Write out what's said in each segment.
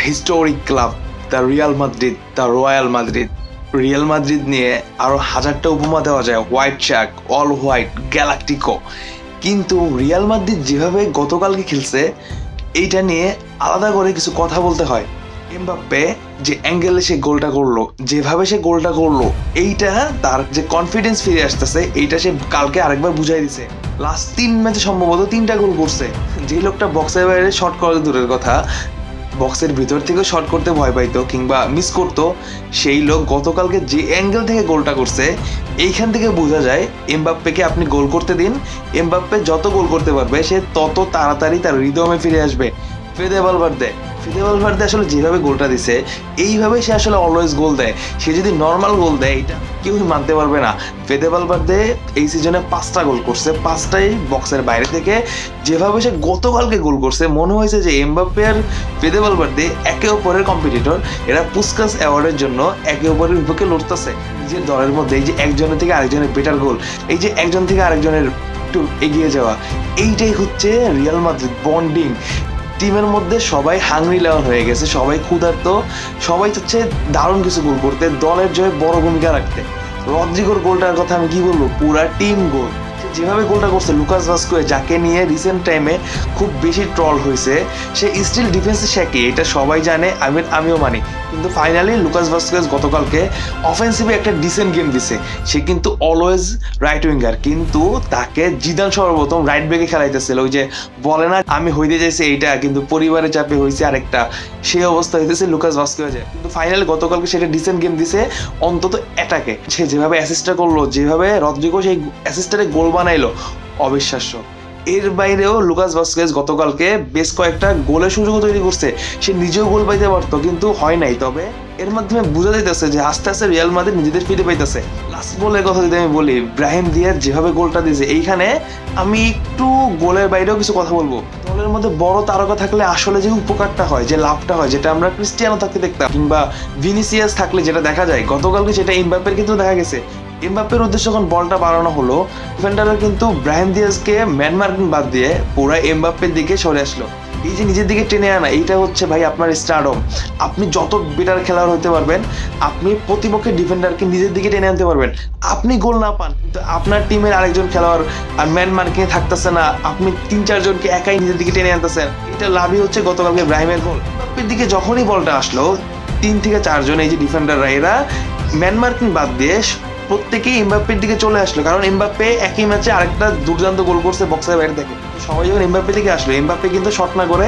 Historic club the Real Madrid, the royal Madrid. Real Madrid নিয়ে আরো হাজারটা উপমা দেওয়া যায়, white Shark, all white, galactico, কিন্তু রিয়াল মাদ্রিদ যেভাবে গতকালকে খেলছে এইটা নিয়ে আলাদা করে কিছু কথা বলতে হয়। এমবাপ্পে যে অ্যাঙ্গেলে সে গোলটা করলো, যেভাবে সে গোলটা করলো, এইটা তার যে কনফিডেন্স ফিরে আসতেছে, এইটা সে কালকে আরেকবার বুঝাই দিছে। লাস্ট 3 ম্যাচে সম্ভবত 3টা গোল করছে। যে লোকটা বক্সের বাইরে শট করা দূরের কথা, বক্সের ভিতর থেকে শট করতে ভয় পাইতো কিংবা মিস করতো, সেই লোক গতকালকে যে অ্যাঙ্গেল থেকে গোলটা করছে, এইখান থেকে বোঝা যায় এমবাপ্পেকে আপনি গোল করতে দিন, এমবাপ্পে যত গোল করতে পারবে সে তত তাড়াতাড়ি তার রিদমে ফিরে আসবে। ফেদে ভালভার্দে আসলে যেভাবে গোলটা দিছে, এইভাবে সে আসলে অলওয়েজ গোল দেয়। সে যদি নর্মাল গোল দেয় এটা কেউই মানতে পারবে না। ফেদে ভালভার্দে এই সিজনে 5টা গোল করছে, 5টাই বক্সের বাইরে থেকে। যেভাবে সে গতকালকে গোল করছে, মনে হয়েছে যে এমবাপ্পে আর ফেদে ভালভার্দে একে অপরের কম্পিটিটর, এরা পুস্কাস অ্যাওয়ার্ডের জন্য একে অপরের বিপক্ষে লড়তেছে। নিজের দলের মধ্যে এই যে একজনের থেকে আরেকজনের বেটার গোল, এই যে একজন থেকে আরেকজনের একটু এগিয়ে যাওয়া, এইটাই হচ্ছে রিয়াল মাদ্রিদ বন্ডিং। টিমের মধ্যে সবাই হাংরি লেভেল হয়ে গেছে, সবাই ক্ষুধার্ত, সবাই চাচ্ছে দারুণ কিছু গোল করতে, দলের জয়ে বড় ভূমিকা রাখতে। রদ্রিগোর গোলটার কথা আমি কি বলবো, পুরা টিম গোল। যেভাবে গোলটা করছে লুকাস ভাস্কুয়েজ, যাকে নিয়ে রিসেন্ট টাইমে খুব বেশি ট্রল হয়েছে, সে স্টিল ডিফেন্সে শেখে, এটা সবাই জানে, আমিও মানি। কিন্তু ফাইনালি লুকাস ভাস্কুয়েজ গতকালকে অফেন্সিভে একটা ডিসেন্ট গেম দিছে। সে কিন্তু অলওয়েজ রাইট উইঙ্গার, কিন্তু তাকে জিদান সর্বপ্রথম রাইট ব্যাকে খেলাইতেছিল। ওই যে বলে না, আমি হইতে চাইছি এইটা কিন্তু পরিবারের চাপে হয়েছে আরেকটা, সেই অবস্থা হইতেছে লুকাস ভাস্কুয়েজের। কিন্তু ফাইনালি গতকালকে সেটা ডিসেন্ট গেম দিছে, অন্তত অ্যাটাকে। সে যেভাবে অ্যাসিস্টটা করলো, যেভাবে রদ্রিগো সেই অ্যাসিস্টারে গোল বানাইলো, অবিশ্বাস্য। এর বাইরেও লুকাস ভাস্কুয়েজ গতকালকে বেশ কয়েকটা গোলের সুযোগও তৈরি করছে। সে নিজেও গোল পাইতে পারতো, কিন্তু হয় নাই। তবে এর মাধ্যমে বোঝা যাইতেছে যে আস্তে আস্তে রিয়াল মাদ্রিদ নিজেদের ফিরে পাইতেছে। লাস্ট গোলের কথা যদি আমি বলি, ব্রাহিম দিয়াজ যেভাবে গোলটা দিয়েছে, এইখানে আমি একটু গোলের বাইরেও কিছু কথা বলবো। দলের মধ্যে বড় তারকা থাকলে আসলে যে উপকারটা হয়, যে লাভটা হয়, যেটা আমরা ক্রিস্টিয়ানো থাকতে দেখতাম কিংবা ভিনিসিয়াস থাকলে যেটা দেখা যায়, গতকালকে সেটা এমবাপ্পের কিন্তু দেখা গেছে। এমবাপ্পের উদ্দেশ্যে যখন বলটা বাড়ানো হলো, ডিফেন্ডাররা কিন্তু ব্রাহিম দিয়াজকে ম্যান মার্কিং বাদ দিয়ে পুরো এমবাপ্পের দিকে সরে আসলো। এই যে নিজের দিকে টেনে আনা, এইটা হচ্ছে ভাই আপনার স্টারডম। আপনি যত বেটার খেলোয়াড় হতে পারবেন, আপনি প্রতিপক্ষের ডিফেন্ডারকে নিজের দিকে টেনে আনতে পারবেন। আপনি গোল না পান, কিন্তু আপনার টিমের আরেকজন খেলোয়াড় আর ম্যান মার্কিং এ থাকতেছে না, আপনি 3-4 জনকে একাই নিজের দিকে টেনে আনতেছেন। এটা লাভই হচ্ছে গতকালকে ব্রাহিমের গোল। এমবাপ্পের দিকে যখনই বলটা আসলো, 3 থেকে 4 জন এই যে ডিফেন্ডাররা, এরা ম্যান মার্কিং বাদ দিয়ে প্রত্যেকেই এমবাপ্পের দিকে চলে আসলো। কারণ এমবাপ্পে একই ম্যাচে আরেকটা দুর্দান্ত গোল করছে বক্সের বাইরে থেকে। সবাই যখন এমবাপ্পের দিকে আসলো, এমবাপ্পে কিন্তু শট না করে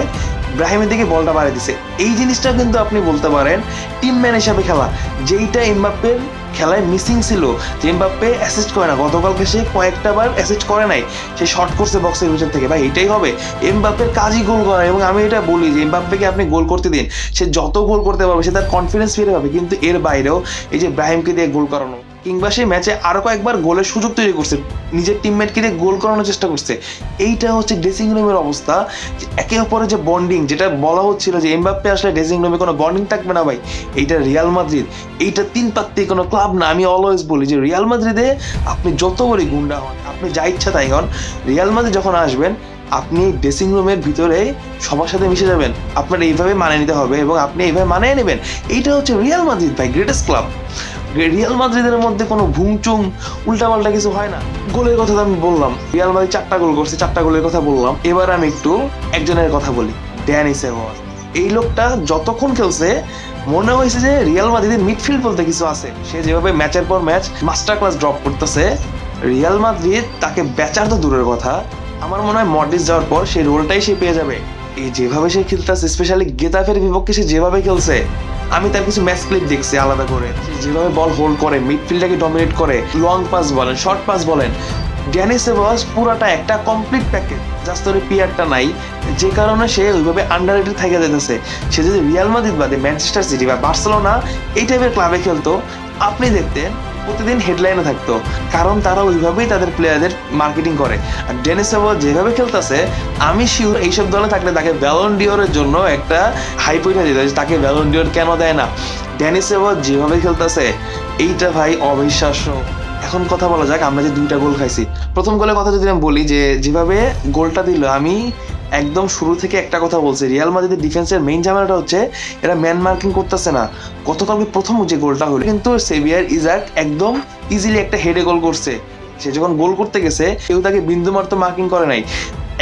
ব্রাহিমের দিকে বলটা বাড়িয়ে দিছে। এই জিনিসটা কিন্তু আপনি বলতে পারেন টিম ম্যান হিসাবে খেলা, যেইটা এমবাপ্পের খেলায় মিসিং ছিল। যে এমবাপ্পে অ্যাসিস্ট করে না, গতকালকে সে কয়েকটা বার অ্যাসিস্ট করে নাই, সে শট করছে বক্সের ভিতর থেকে। ভাই এটাই হবে এমবাপ্পের কাজই, গোল করা। এবং আমি এটা বলি যে এমবাপ্পেকে আপনি গোল করতে দিন, সে যত গোল করতে পারবে সে তার কনফিডেন্স ফিরে পাবে। কিন্তু এর বাইরেও এই যে ব্রাহিমকে দিয়ে গোল করানো কিংবা সেই ম্যাচে আরো কয়েকবার গোলের সুযোগ তৈরি করছে, নিজের টিমমেটকে দিয়ে গোল করানোর চেষ্টা করছে। এইটা হচ্ছে ড্রেসিং রুমের অবস্থা, একে অপরের যে বন্ডিং, যেটা বলা হচ্ছিল যে এমবাপ্পে আসলে ড্রেসিং রুমে কোনো বন্ডিং থাকবে না। ভাই এইটা রিয়াল মাদ্রিদ, এইটা 3 পাত্তি কোনো ক্লাব না। আমি অলওয়েজ বলি যে রিয়াল মাদ্রিদে আপনি যত বড় গুন্ডা হন, আপনি যা ইচ্ছা তাই হন, রিয়াল মাদ্রিদ যখন আসবেন, আপনি ড্রেসিং রুমের ভিতরে সবার সাথে মিশে যাবেন। আপনার এইভাবে মানিয়ে নিতে হবে এবং আপনি এইভাবে মানিয়ে নেবেন। এইটা হচ্ছে রিয়াল মাদ্রিদ ভাই, গ্রেটেস্ট ক্লাব। রিয়াল মাদ্রিদের মধ্যে কোনো ভুংচুং উল্টাপাল্টা কিছু হয় না। গোলের কথা তো আমি বললাম, রিয়াল মাদ্রিদ 4টা গোল করছে, 4টা গোলের কথা বললাম। এবার আমি একটু একজনের কথা বলি, ড্যানি সেবাস। এই লোকটা যতক্ষণ খেলছে মনে হয়েছে যে রিয়াল মাদ্রিদের মিডফিল্ড বলতে কিছু আছে। সে যেভাবে ম্যাচের পর ম্যাচ মাস্টার ক্লাস ড্রপ করতেছে, রিয়াল মাদ্রিদ তাকে বেচার তো দূরের কথা, আমার মনে হয় মডরিচ যাওয়ার পর সেই রোলটাই সে পেয়ে যাবে। এই যেভাবে সে খেলতেছে, স্পেশালি গেতাফের বিপক্ষে সে যেভাবে খেলছে, আমি তার কিছু ম্যাচ ক্লিপ দেখছি আলাদা করে, যেভাবে বল হোল্ড করে, মিডফিল্ডটাকে ডমিনেট করে, লং পাস বলেন, শর্ট পাস বলেন, ড্যানি সেবাস পুরাটা একটা কমপ্লিট প্যাকেজ। জাস্ট ওর পিয়ারটা নাই, যে কারণে সে ওইভাবে আন্ডাররেটেড থেকে যেতেছে। সে যদি রিয়াল মাদ্রিদ বাদে ম্যানচেস্টার সিটি বা বার্সেলোনা এই টাইপের ক্লাবে খেলতো, আপনি দেখতেন প্রতিদিন হেডলাইনে থাকতো, কারণ তারা ওইভাবেই তাদের প্লেয়ারদের মার্কেটিং করে। আর ড্যানি সেবাস যেভাবে খেলতেছে, আমি শিওর এইসব দলে থাকলে তাকে ব্যালন ডিওরের জন্য একটা হাইপ উঠে যেত, তাকে ব্যালন ডিওর কেন দেয় না। ড্যানি সেবাস যেভাবে খেলতেছে, এইটা ভাই অবিশ্বাস্য। এখন কথা বলা যাক আমরা যে 2টা গোল খাইছি। প্রথম গোলের কথা যদি আমি বলি, যে যেভাবে গোলটা দিল, আমি একদম শুরু থেকে একটা কথা বলছে, রিয়াল মাদ্রিদের ডিফেন্সের মেইন ঝামেলাটা হচ্ছে এরা ম্যান মার্কিং করতেছে না। গতকালকে প্রথম যে গোলটা হলো কিন্তু সেভিয়ার ইজাক একদম ইজিলি একটা হেডে গোল করছে। সে যখন গোল করতে গেছে কেউ তাকে বিন্দুমাত্র মার্কিং করে নাই।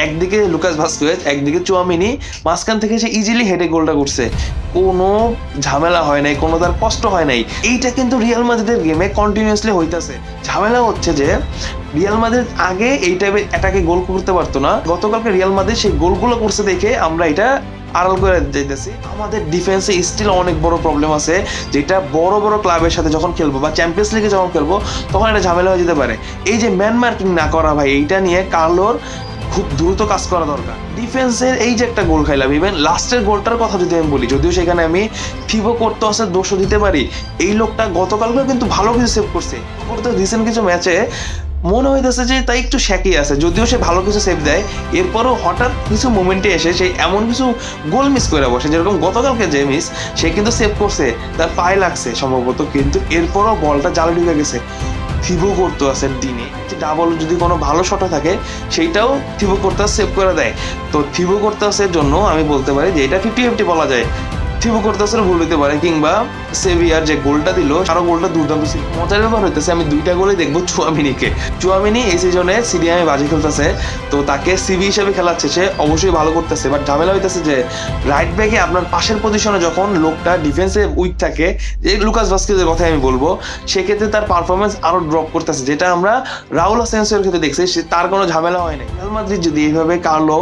একদিকে লুকাস ভাস্কুয়েজ, একদিকে চুয়ামিনি, মাঝখান থেকে সে ইজিলি হেডে গোলটা করছে। কোনো ঝামেলা হয় নাই, কোনো তার কষ্ট হয় নাই। এইটা কিন্তু রিয়াল মাদ্রিদের গেমে কন্টিনিউয়াসলি হইতাছে। ঝামেলা হচ্ছে যে রিয়াল মাদ্রিদ আগে এই টাইপের অ্যাটাকে গোল করতে পারতো না, গতকালকে রিয়াল মাদ্রিদ সেই গোলগুলো করছে দেখে আমরা এটা আড়াল করে যাইতেছি। আমাদের ডিফেন্সে স্টিল অনেক বড় প্রবলেম আছে, যেটা বড় বড় ক্লাবের সাথে যখন খেলবো বা চ্যাম্পিয়ন্স লিগে যখন খেলবো তখন এটা ঝামেলা হয়ে যেতে পারে। এই যে ম্যান মার্কিং না করা ভাই, এইটা নিয়ে কার্লোর খুব দ্রুত কাজ করা দরকার। ডিফেন্সের এই যে একটা গোল খাইলাম, ইভেন লাস্টের গোলটার কথা যদি আমি বলি, যদিও সেখানে আমি থিবো কর্তোয়াসের দোষও দিতে পারি, এই লোকটা গতকালকেও কিন্তু ভালো কিছু সেভ করছে। রিসেন্ট কিছু ম্যাচে মনে হইতেছে যে তাই একটু শ্যাকি আছে, যদিও সে ভালো কিছু সেভ দেয়, এরপরও হঠাৎ কিছু মোমেন্টে এসে সে এমন কিছু গোল মিস করে বসে। যেরকম গতকালকে যে মিস, সে কিন্তু সেভ করছে, তার পায়ে লাগছে সম্ভবত, কিন্তু এরপরও বলটা জালে ঢুকে গেছে। থিবো কর্তোয়াসের দিনে ডাবল যদি কোনো ভালো শটও থাকে সেইটাও থিবো কর্তোয়াস সেভ করে দেয়। তো থিবো কর্তোয়াসের জন্য আমি বলতে পারি যে এটা 50-50 বলা যায়। থিবো কর্তোয়াসের ভুল হইতে পারে, কিংবা সেভিয়ার যে গোলটা দিল আরো গোলটা দুর্দান্ত ছিল। মজার ব্যাপার হইতেছে আমি দুইটা গোলে দেখবো চুয়ামিনিকে। চুয়ামিনি এই সিজনে সিরিয়ামে বাজে খেলতেছে, তো তাকে সিবি হিসেবে খেলাচ্ছে, সে অবশ্যই ভালো করতেছে। বাট ঝামেলা হইতেছে যে রাইট ব্যাকে আপনার পাশের পজিশনে যখন লোকটা ডিফেন্সে উইক থাকে, যে লুকাস ভাস্কেজের কথা আমি বলবো, সেক্ষেত্রে তার পারফরমেন্স আরো ড্রপ করতেছে, যেটা আমরা রাউল আসেন্সিওর ক্ষেত্রে দেখছি। তার কোনো ঝামেলা হয় নাই। রিয়াল মাদ্রিদ যদি এইভাবে কার্লো,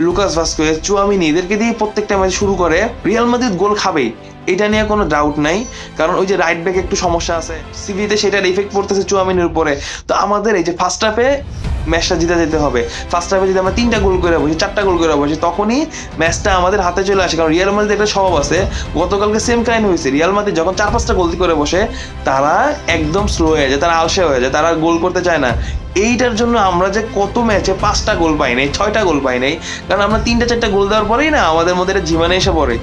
লুকাস ভাস্কেজ, চুয়ামিনি এদেরকে দিয়ে প্রত্যেকটা ম্যাচ শুরু করে, রিয়াল মাদ্রিদ গোল খাবেই, এটা নিয়ে কোনো ডাউট নাই। কারণ ওই যে রাইট ব্যাকে একটু সমস্যা আছে, সিভিতে সেটার ইফেক্ট পড়তেছে চুয়ামিনির উপরে। তো আমাদের এই যে ফার্স্ট হাফে ম্যাচটা জিতে যেতে হবে। ফার্স্ট হাফে যদি আমরা 3টা গোল করে বসি, 4টা গোল করে বসি, তখনই ম্যাচটা আমাদের হাতে চলে আসে। কারণ রিয়াল মাদ্রিদ একটা স্বভাব আছে, গতকালকে সেম কাহিনী হয়েছে। রিয়াল মাদ্রিদ যখন 4-5টা গোল করে বসে, তারা একদম স্লো হয়ে যায়, তারা আলসে হয়ে যায়, তারা গোল করতে চায় না। এইটার জন্য আমরা যে কত ম্যাচে 5টা গোল পাই নাই, 6টা গোল পাই নাই, কারণ আমরা 3-4টা গোল দেওয়ার পরেই না আমাদের মধ্যে একটা জীবনে এসে পড়ে।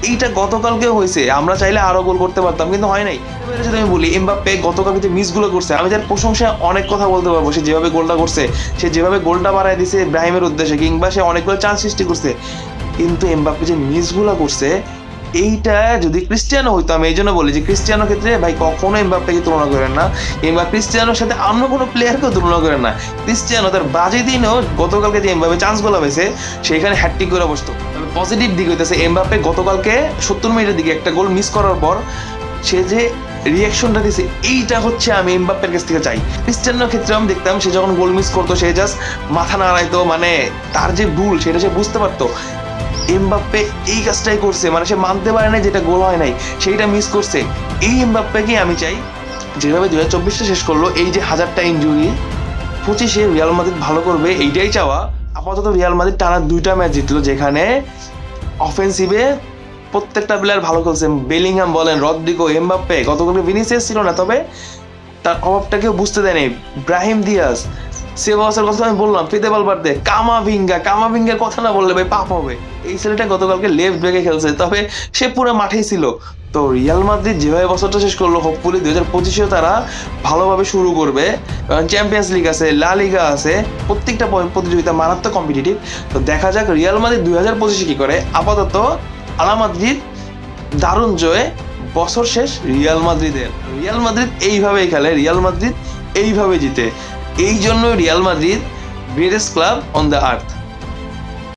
এইটা গতকালকে হয়েছে, আমরা চাইলে আরো গোল করতে পারতাম, কিন্তু হয় নাই। যদি আমি বলি এমবাপ্পে গতকালকে যে মিসগুলো করছে, আমি তার প্রশংসায় অনেক কথা বলতে পারবো। সে যেভাবে গোলটা করছে, সে যেভাবে গোলটা বাড়ায় দিছে ইব্রাহিমের উদ্দেশ্যে, কিংবা সে অনেকগুলো চান্স সৃষ্টি করছে, কিন্তু এমবাপ্পে যে মিসগুলো করছে, এইটা যদি ক্রিস্টিয়ানো হইতো, আমি এই জন্য বলি যে ক্রিস্টিয়ানোর ক্ষেত্রে ভাই কখনো এমবাপ্পেকে তুলনা করেন না, কিংবা ক্রিস্টিয়ানোর সাথে অন্য কোনো প্লেয়ারকেও তুলনা করেন না। ক্রিস্টিয়ানো তার বাজে দিনেও গতকালকে যে এমবাপ্পে চান্সগুলো পেয়েছে, সেখানে হ্যাটট্রিক করে বসতো। পজিটিভ দিক হইতেছে এমবাপ্পে গতকালকে 70 মিনিটের দিকে একটা গোল মিস করার পর সে যে রিয়াকশনটা দিয়েছে, এইটা হচ্ছে আমি এমবাপ্পের কাছ থেকে চাই। ক্রিস্টিয়ানোর ক্ষেত্রে আমি দেখতাম সে যখন গোল মিস করতো, সে জাস্ট মাথা নাড়াইতো, মানে তার যে ভুল সেটা সে বুঝতে পারতো। এমবাপ্পে এই কাজটাই করছে, মানে সে মানতে পারে না যেটা গোল হয় নাই, সেইটা মিস করছে। এই এমবাপ্পেকে আমি চাই, যেভাবে 2024টা শেষ করলো, এই যে 1000টা ইনজুরি, 25-এ রিয়াল মাদ্রিদ ভালো করবে, এইটাই চাওয়া। আপাতত রিয়াল মাদ্রিদ টানা 2টা ম্যাচ জিতলো, যেখানে অফেন্সিভে প্রত্যেকটা প্লেয়ার ভালো খেলছে। বেলিংহাম বলেন, রদ্রিগো, এমবাপ্পে, গতকালকে ভিনিসিয়াস ছিল না, তবে তার অভাবটাকেও বুঝতে দেয়নি। ব্রাহিম দিয়াজ, সেবাসের কথা আমি বললাম, ফিদে ভালভার্দে, কামাভিঙ্গার কথা না বললে ভাই পাপ হবে। এই ছেলেটা গতকালকে লেফট ব্যাকে খেলছে, তবে সে পুরো মাঠেই ছিল। তো রিয়াল মাদ্রিদ যেভাবে বছরটা শেষ করলো, হোপফুলি 2025-এও তারা ভালোভাবে শুরু করবে। কারণ চ্যাম্পিয়ন্স লিগ আছে, লা লিগা আছে, প্রত্যেকটা প্রতিযোগিতা মারাত্মক কম্পিটিটিভ। তো দেখা যাক রিয়াল মাদ্রিদ 2025-এ কি করে। আপাতত আলা মাদ্রিদ দারুণ জয়ে বছর শেষ রিয়াল মাদ্রিদের। রিয়াল মাদ্রিদ এইভাবেই খেলে, রিয়াল মাদ্রিদ এইভাবে জিতে। এই জন্য Real Madrid greatest club on the earth.